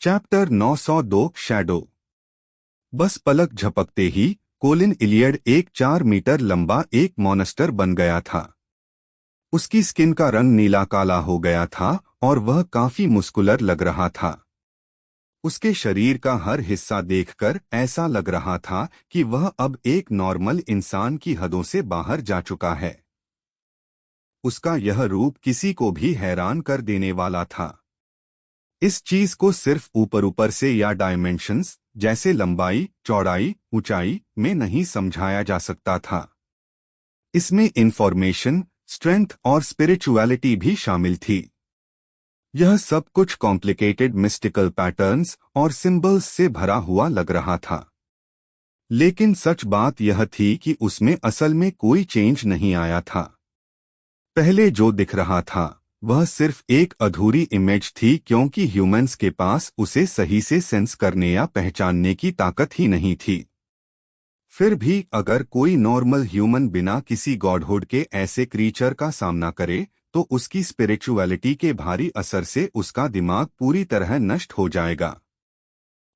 Chapter 902 shadow. बस पलक झपकते ही Colin Iliad एक 4 मीटर लंबा एक मॉन्स्टर बन गया था। उसकी स्किन का रंग नीला काला हो गया था और वह काफी मुस्कुलर लग रहा था। उसके शरीर का हर हिस्सा देखकर ऐसा लग रहा था कि वह अब एक नॉर्मल इंसान की हदों से बाहर जा चुका है। उसका यह रूप किसी को भी हैरान कर देने वाला था। इस चीज को सिर्फ ऊपर ऊपर से या डायमेंशंस जैसे लंबाई, चौड़ाई, ऊंचाई में नहीं समझाया जा सकता था। इसमें इंफॉर्मेशन, स्ट्रेंथ और स्पिरिचुअलिटी भी शामिल थी। यह सब कुछ कॉम्प्लिकेटेड मिस्टिकल पैटर्न्स और सिंबल्स से भरा हुआ लग रहा था। लेकिन सच बात यह थी कि उसमें असल में कोई चेंज नहीं आया था। पहले जो दिख रहा था वह सिर्फ एक अधूरी इमेज थी, क्योंकि ह्यूमंस के पास उसे सही से सेंस करने या पहचानने की ताकत ही नहीं थी। फिर भी अगर कोई नॉर्मल ह्यूमन बिना किसी गॉडहुड के ऐसे क्रीचर का सामना करे तो उसकी स्पिरिचुअलिटी के भारी असर से उसका दिमाग पूरी तरह नष्ट हो जाएगा।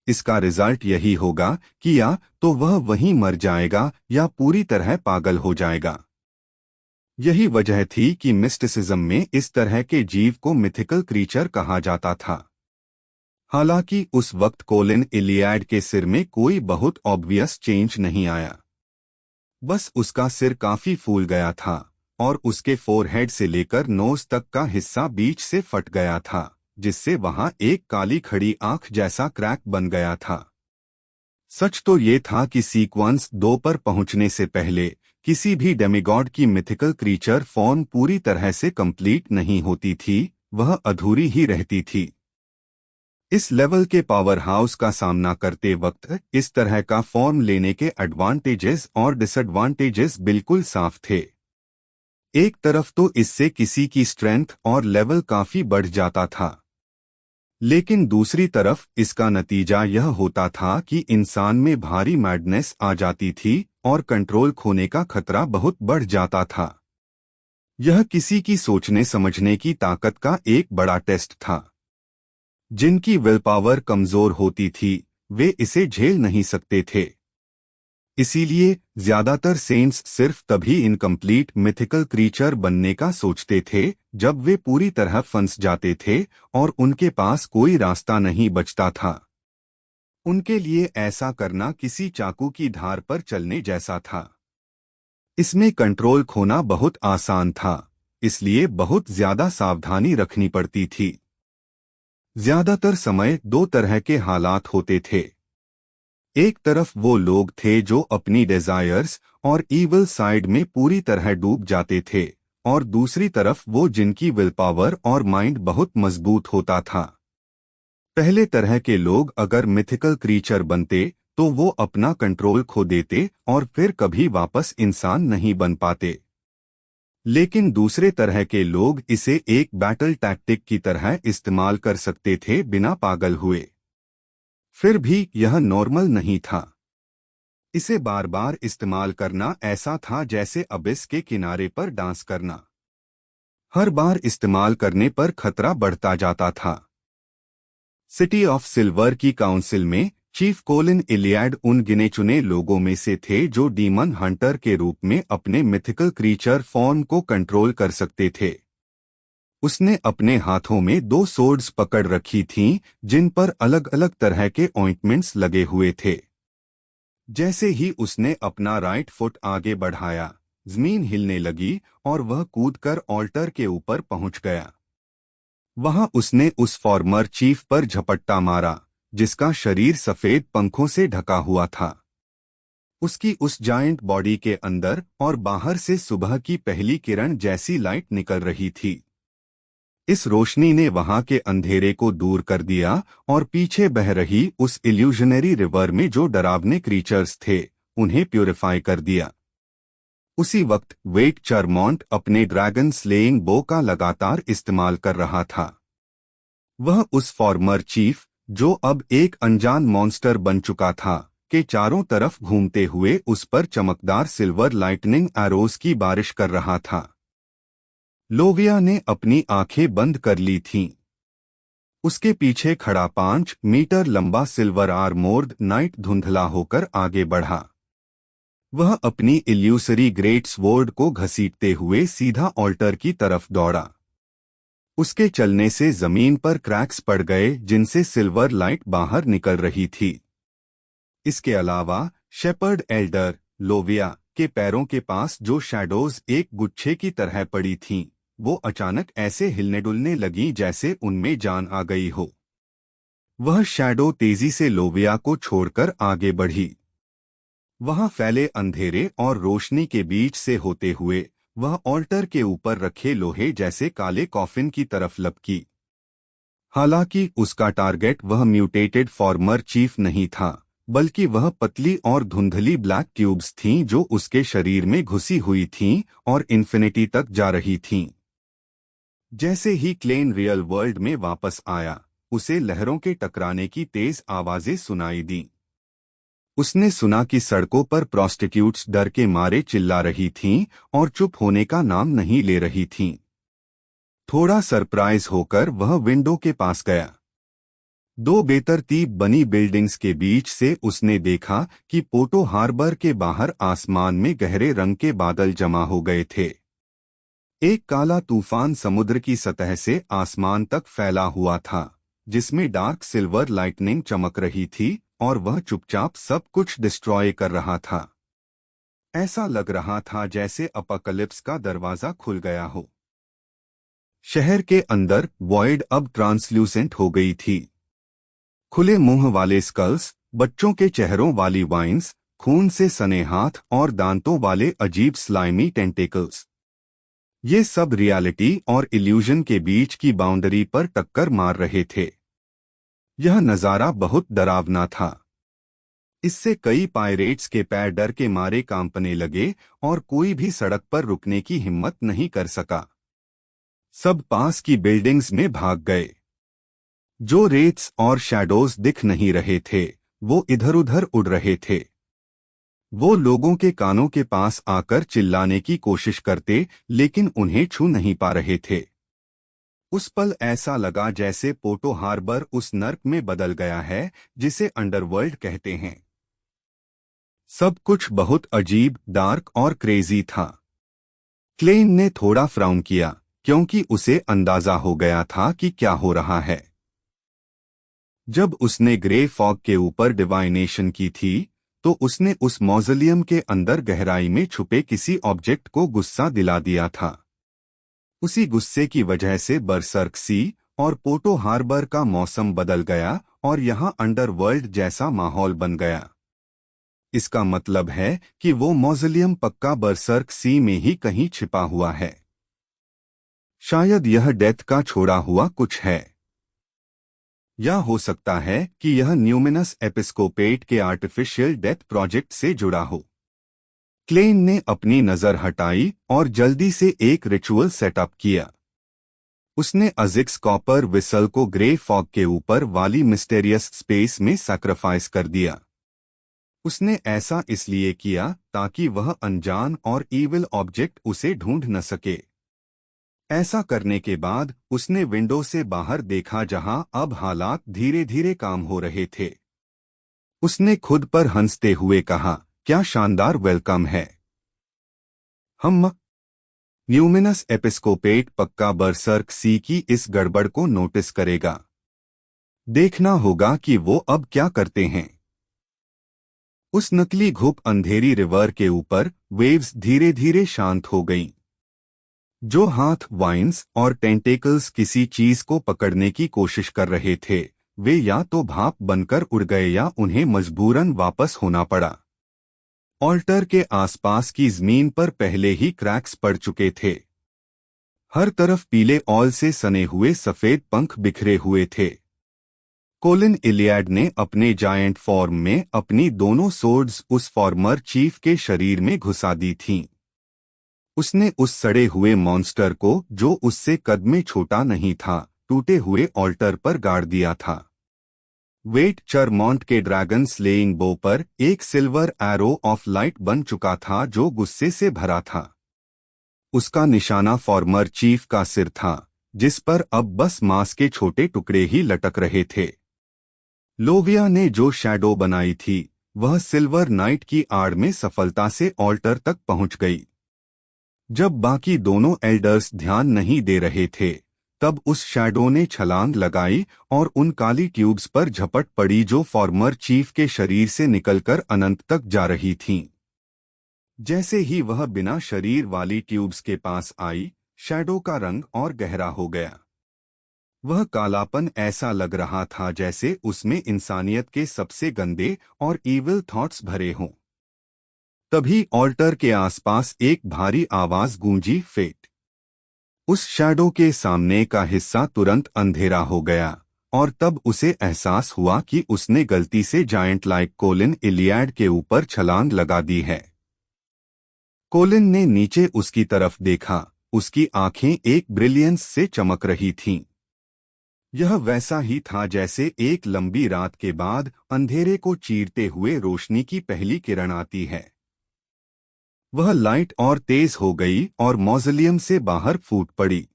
इसका रिजल्ट यही होगा कि या तो वह वहीं मर जाएगा या पूरी तरह पागल हो जाएगा। यही वजह थी कि मिस्टिसिज्म में इस तरह के जीव को मिथिकल क्रीचर कहा जाता था। हालांकि उस वक्त कोलिन इलियड के सिर में कोई बहुत ऑब्वियस चेंज नहीं आया। बस उसका सिर काफी फूल गया था और उसके फोरहेड से लेकर नोज तक का हिस्सा बीच से फट गया था, जिससे वहां एक काली खड़ी आंख जैसा क्रैक बन गया था। सच तो ये था कि सीक्वेंस 2 पर पहुंचने से पहले किसी भी डेमिगॉड की मिथिकल क्रीचर फॉर्म पूरी तरह से कंप्लीट नहीं होती थी, वह अधूरी ही रहती थी। इस लेवल के पावर हाउस का सामना करते वक्त इस तरह का फॉर्म लेने के एडवांटेजेस और डिसएडवांटेजेस बिल्कुल साफ थे। एक तरफ तो इससे किसी की स्ट्रेंथ और लेवल काफी बढ़ जाता था, लेकिन दूसरी तरफ इसका नतीजा यह होता था कि इंसान में भारी मैडनेस आ जाती थी और कंट्रोल खोने का खतरा बहुत बढ़ जाता था। यह किसी की सोचने समझने की ताकत का एक बड़ा टेस्ट था। जिनकी विल पावर कमजोर होती थी वे इसे झेल नहीं सकते थे। इसीलिए ज्यादातर सेंट्स सिर्फ तभी इनकम्प्लीट मिथिकल क्रीचर बनने का सोचते थे जब वे पूरी तरह फंस जाते थे और उनके पास कोई रास्ता नहीं बचता था। उनके लिए ऐसा करना किसी चाकू की धार पर चलने जैसा था। इसमें कंट्रोल खोना बहुत आसान था, इसलिए बहुत ज्यादा सावधानी रखनी पड़ती थी। ज्यादातर समय 2 तरह के हालात होते थे। एक तरफ वो लोग थे जो अपनी डिजायर्स और ईविल साइड में पूरी तरह डूब जाते थे, और दूसरी तरफ वो जिनकी विल पावर और माइंड बहुत मजबूत होता था। पहले तरह के लोग अगर मिथिकल क्रीचर बनते तो वो अपना कंट्रोल खो देते और फिर कभी वापस इंसान नहीं बन पाते। लेकिन दूसरे तरह के लोग इसे एक बैटल टैक्टिक की तरह इस्तेमाल कर सकते थे बिना पागल हुए। फिर भी यह नॉर्मल नहीं था। इसे बार बार इस्तेमाल करना ऐसा था जैसे अबिस के किनारे पर डांस करना। हर बार इस्तेमाल करने पर खतरा बढ़ता जाता था। सिटी ऑफ सिल्वर की काउंसिल में चीफ कोलिन इलियड उन गिने चुने लोगों में से थे जो डीमन हंटर के रूप में अपने मिथिकल क्रीचर फॉर्म को कंट्रोल कर सकते थे। उसने अपने हाथों में 2 सोर्ड्स पकड़ रखी थीं, जिन पर अलग अलग तरह के ऑइंटमेंट्स लगे हुए थे। जैसे ही उसने अपना राइट फुट आगे बढ़ाया, जमीन हिलने लगी और वह कूदकर ऑल्टर के ऊपर पहुंच गया। वहां उसने उस फॉर्मर चीफ पर झपट्टा मारा जिसका शरीर सफेद पंखों से ढका हुआ था। उसकी उस जायंट बॉडी के अंदर और बाहर से सुबह की पहली किरण जैसी लाइट निकल रही थी। इस रोशनी ने वहां के अंधेरे को दूर कर दिया और पीछे बह रही उस इल्यूजनरी रिवर में जो डरावने क्रीचर्स थे उन्हें प्यूरिफाई कर दिया। उसी वक्त वेट चरमॉन्ट अपने ड्रैगन स्लेइंग बो का लगातार इस्तेमाल कर रहा था। वह उस फॉर्मर चीफ, जो अब एक अनजान मॉन्स्टर बन चुका था, के चारों तरफ घूमते हुए उस पर चमकदार सिल्वर लाइटनिंग एरोज की बारिश कर रहा था। लोविया ने अपनी आंखें बंद कर ली थीं। उसके पीछे खड़ा 5 मीटर लंबा सिल्वर आर्मोर्ड नाइट धुंधला होकर आगे बढ़ा। वह अपनी इल्यूसरी ग्रेट स्वॉर्ड को घसीटते हुए सीधा ऑल्टर की तरफ दौड़ा। उसके चलने से जमीन पर क्रैक्स पड़ गए जिनसे सिल्वर लाइट बाहर निकल रही थी। इसके अलावा शेपर्ड एल्डर लोविया के पैरों के पास जो शैडोज एक गुच्छे की तरह पड़ी थीं, वो अचानक ऐसे हिलने डुलने लगीं जैसे उनमें जान आ गई हो। वह शैडो तेजी से लोविया को छोड़कर आगे बढ़ी। वहां फैले अंधेरे और रोशनी के बीच से होते हुए वह ऑल्टर के ऊपर रखे लोहे जैसे काले कॉफिन की तरफ लपकी। हालांकि उसका टारगेट वह म्यूटेटेड फॉर्मर चीफ नहीं था, बल्कि वह पतली और धुंधली ब्लैक ट्यूब्स थीं जो उसके शरीर में घुसी हुई थीं और इन्फिनिटी तक जा रही थीं। जैसे ही क्लेन रियल वर्ल्ड में वापस आया, उसे लहरों के टकराने की तेज आवाजें सुनाई दीं। उसने सुना कि सड़कों पर प्रोस्टिट्यूट्स डर के मारे चिल्ला रही थीं और चुप होने का नाम नहीं ले रही थीं। थोड़ा सरप्राइज होकर वह विंडो के पास गया। 2 बेतरतीब बनी बिल्डिंग्स के बीच से उसने देखा कि पोर्टो हार्बर के बाहर आसमान में गहरे रंग के बादल जमा हो गए थे। एक काला तूफान समुद्र की सतह से आसमान तक फैला हुआ था, जिसमें डार्क सिल्वर लाइटनिंग चमक रही थी और वह चुपचाप सब कुछ डिस्ट्रॉय कर रहा था। ऐसा लग रहा था जैसे अपोकलिप्स का दरवाजा खुल गया हो। शहर के अंदर वॉइड अब ट्रांसल्यूसेंट हो गई थी। खुले मुंह वाले स्कल्स, बच्चों के चेहरों वाली वाइन्स, खून से सने हाथ और दांतों वाले अजीब स्लाइमी टेंटेकल्स, ये सब रियलिटी और इल्यूजन के बीच की बाउंड्री पर टक्कर मार रहे थे। यह नजारा बहुत डरावना था। इससे कई पायरेट्स के पैर डर के मारे कांपने लगे और कोई भी सड़क पर रुकने की हिम्मत नहीं कर सका। सब पास की बिल्डिंग्स में भाग गए। जो रेट्स और शैडोज दिख नहीं रहे थे, वो इधर उधर उड़ रहे थे। वो लोगों के कानों के पास आकर चिल्लाने की कोशिश करते, लेकिन उन्हें छू नहीं पा रहे थे। उस पल ऐसा लगा जैसे पोर्टो हार्बर उस नर्क में बदल गया है जिसे अंडरवर्ल्ड कहते हैं। सब कुछ बहुत अजीब, डार्क और क्रेजी था। क्लेन ने थोड़ा फ्राउन किया, क्योंकि उसे अंदाजा हो गया था कि क्या हो रहा है। जब उसने ग्रे फॉग के ऊपर डिवाइनेशन की थी, तो उसने उस मौजोलियम के अंदर गहराई में छुपे किसी ऑब्जेक्ट को गुस्सा दिला दिया था। उसी गुस्से की वजह से बरसर्क सी और पोर्टो हार्बर का मौसम बदल गया और यहाँ अंडरवर्ल्ड जैसा माहौल बन गया। इसका मतलब है कि वो मौजोलियम पक्का बरसर्क सी में ही कहीं छिपा हुआ है। शायद यह डेथ का छोड़ा हुआ कुछ है, या हो सकता है कि यह न्यूमिनस एपिस्कोपेट के आर्टिफिशियल डेथ प्रोजेक्ट से जुड़ा हो। क्लेन ने अपनी नजर हटाई और जल्दी से एक रिचुअल सेटअप किया। उसने अजिक्स कॉपर विसल को ग्रे फॉग के ऊपर वाली मिस्टेरियस स्पेस में सैक्रिफाइस कर दिया। उसने ऐसा इसलिए किया ताकि वह अनजान और ईविल ऑब्जेक्ट उसे ढूंढ न सके। ऐसा करने के बाद उसने विंडो से बाहर देखा जहां अब हालात धीरे धीरे काम हो रहे थे। उसने खुद पर हंसते हुए कहा, क्या शानदार वेलकम है। हम न्यूमिनस एपिस्कोपेट पक्का बरसर्क सी की इस गड़बड़ को नोटिस करेगा। देखना होगा कि वो अब क्या करते हैं। उस नकली घुप अंधेरी रिवर के ऊपर वेव्स धीरे धीरे शांत हो गईं। जो हाथ, वाइन्स और टेंटेकल्स किसी चीज को पकड़ने की कोशिश कर रहे थे, वे या तो भाप बनकर उड़ गए या उन्हें मजबूरन वापस होना पड़ा। ऑल्टर के आसपास की जमीन पर पहले ही क्रैक्स पड़ चुके थे। हर तरफ पीले ऑल से सने हुए सफेद पंख बिखरे हुए थे। कोलिन इलियड ने अपने जायंट फॉर्म में अपनी दोनों सोर्ड्स उस फॉर्मर चीफ के शरीर में घुसा दी थीं। उसने उस सड़े हुए मॉन्स्टर को, जो उससे कद में छोटा नहीं था, टूटे हुए ऑल्टर पर गाड़ दिया था। वेट चरमॉन्ट के ड्रैगन स्लेइंग बो पर एक सिल्वर एरो ऑफ लाइट बन चुका था जो गुस्से से भरा था। उसका निशाना फॉर्मर चीफ का सिर था, जिस पर अब बस मांस के छोटे टुकड़े ही लटक रहे थे। लोविया ने जो शैडो बनाई थी वह सिल्वर नाइट की आड़ में सफलता से ऑल्टर तक पहुंच गई। जब बाकी दोनों एल्डर्स ध्यान नहीं दे रहे थे तब उस शैडो ने छलांग लगाई और उन काली ट्यूब्स पर झपट पड़ी जो फॉर्मर चीफ के शरीर से निकलकर अनंत तक जा रही थीं। जैसे ही वह बिना शरीर वाली ट्यूब्स के पास आई, शैडो का रंग और गहरा हो गया। वह कालापन ऐसा लग रहा था जैसे उसमें इंसानियत के सबसे गंदे और ईविल थॉट्स भरे हों। तभी ऑल्टर के आसपास एक भारी आवाज गूंजी, फेट। उस शैडो के सामने का हिस्सा तुरंत अंधेरा हो गया और तब उसे एहसास हुआ कि उसने गलती से जायंट लाइक कोलिन इलियाड के ऊपर छलांग लगा दी है। कोलिन ने नीचे उसकी तरफ देखा, उसकी आंखें एक ब्रिलियंस से चमक रही थीं। यह वैसा ही था जैसे एक लंबी रात के बाद अंधेरे को चीरते हुए रोशनी की पहली किरण आती है। वह लाइट और तेज हो गई और मौजोलियम से बाहर फूट पड़ी।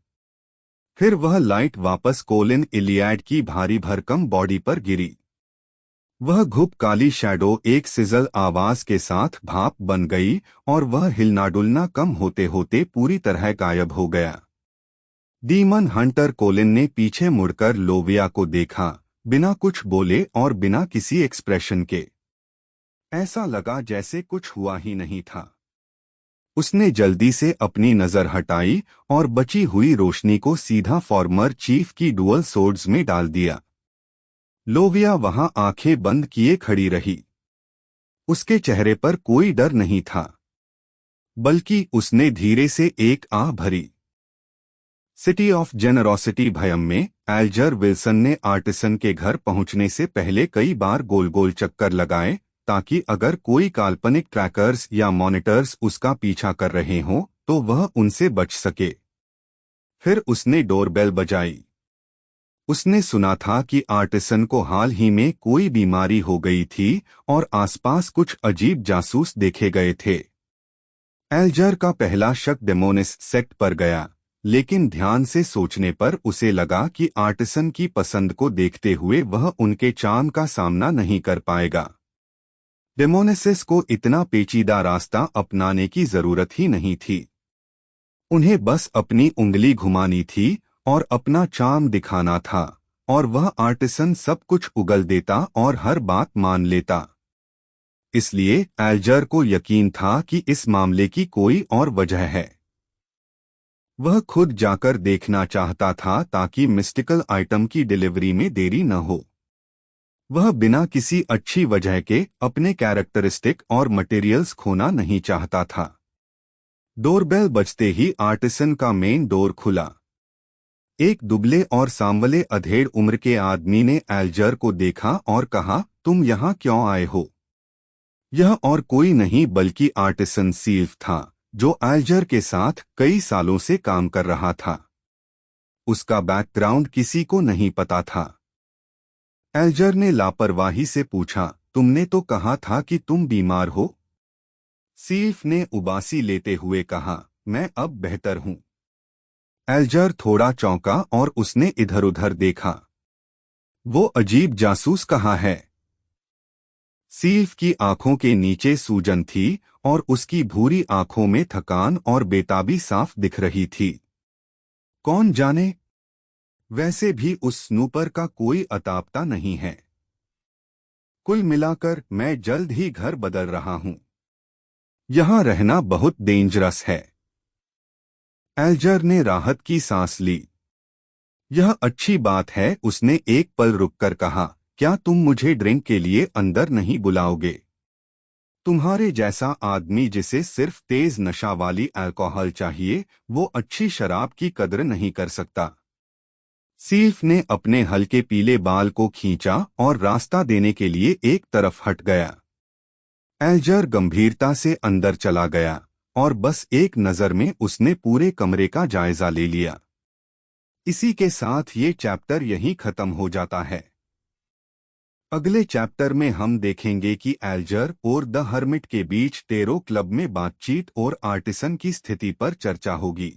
फिर वह लाइट वापस कोलिन इलियाड की भारी भरकम बॉडी पर गिरी। वह घुप काली शैडो एक सिजल आवाज के साथ भाप बन गई और वह हिलना डुलना कम होते होते पूरी तरह गायब हो गया। डीमन हंटर कोलिन ने पीछे मुड़कर लोविया को देखा, बिना कुछ बोले और बिना किसी एक्सप्रेशन के। ऐसा लगा जैसे कुछ हुआ ही नहीं था। उसने जल्दी से अपनी नजर हटाई और बची हुई रोशनी को सीधा फॉर्मर चीफ की डुअल सोर्ड्स में डाल दिया। लोविया वहां आंखें बंद किए खड़ी रही। उसके चेहरे पर कोई डर नहीं था, बल्कि उसने धीरे से एक आह भरी। सिटी ऑफ जेनरोसिटी भयम में एल्जर विल्सन ने आर्टिसन के घर पहुंचने से पहले कई बार गोल गोल चक्कर लगाए ताकि अगर कोई काल्पनिक ट्रैकर्स या मॉनिटर्स उसका पीछा कर रहे हों तो वह उनसे बच सके। फिर उसने डोरबेल बजाई। उसने सुना था कि आर्टिसन को हाल ही में कोई बीमारी हो गई थी और आसपास कुछ अजीब जासूस देखे गए थे। एल्जर का पहला शक डेमोनिस सेक्ट पर गया, लेकिन ध्यान से सोचने पर उसे लगा कि आर्टिसन की पसंद को देखते हुए वह उनके चार्म का सामना नहीं कर पाएगा। डेमोनेसिस को इतना पेचीदा रास्ता अपनाने की जरूरत ही नहीं थी। उन्हें बस अपनी उंगली घुमानी थी और अपना चार्म दिखाना था और वह आर्टिसन सब कुछ उगल देता और हर बात मान लेता। इसलिए एल्जर को यकीन था कि इस मामले की कोई और वजह है। वह खुद जाकर देखना चाहता था ताकि मिस्टिकल आइटम की डिलीवरी में देरी न हो। वह बिना किसी अच्छी वजह के अपने कैरेक्टरिस्टिक और मटेरियल्स खोना नहीं चाहता था। डोरबेल बजते ही आर्टिसन का मेन डोर खुला। एक दुबले और सांवले अधेड़ उम्र के आदमी ने एल्जर को देखा और कहा, तुम यहाँ क्यों आए हो? यह और कोई नहीं बल्कि आर्टिसन सील्फ था, जो एल्जर के साथ कई सालों से काम कर रहा था। उसका बैकग्राउंड किसी को नहीं पता था। एल्जर ने लापरवाही से पूछा, तुमने तो कहा था कि तुम बीमार हो? सील्फ ने उबासी लेते हुए कहा, मैं अब बेहतर हूं। एल्जर थोड़ा चौंका और उसने इधर उधर देखा। वो अजीब जासूस कहाँ है? सील्फ की आंखों के नीचे सूजन थी और उसकी भूरी आंखों में थकान और बेताबी साफ दिख रही थी। कौन जाने, वैसे भी उस स्नूपर का कोई अतापता नहीं है। कुल मिलाकर मैं जल्द ही घर बदल रहा हूं। यहां रहना बहुत डेंजरस है। एल्जर ने राहत की सांस ली। यह अच्छी बात है, उसने एक पल रुककर कहा, क्या तुम मुझे ड्रिंक के लिए अंदर नहीं बुलाओगे? तुम्हारे जैसा आदमी जिसे सिर्फ तेज नशा वाली अल्कोहल चाहिए, वो अच्छी शराब की कद्र नहीं कर सकता। सील्फ ने अपने हल्के पीले बाल को खींचा और रास्ता देने के लिए एक तरफ हट गया। एल्जर गंभीरता से अंदर चला गया और बस एक नज़र में उसने पूरे कमरे का जायजा ले लिया। इसी के साथ ये चैप्टर यहीं खत्म हो जाता है। अगले चैप्टर में हम देखेंगे कि एल्जर और द हर्मिट के बीच टेरो क्लब में बातचीत और आर्टिसन की स्थिति पर चर्चा होगी।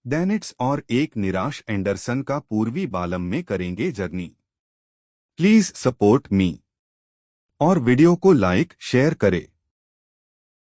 डैनिट्स और एक निराश एंडरसन का पूर्वी बालम में करेंगे जर्नी। प्लीज सपोर्ट मी और वीडियो को लाइक शेयर करें।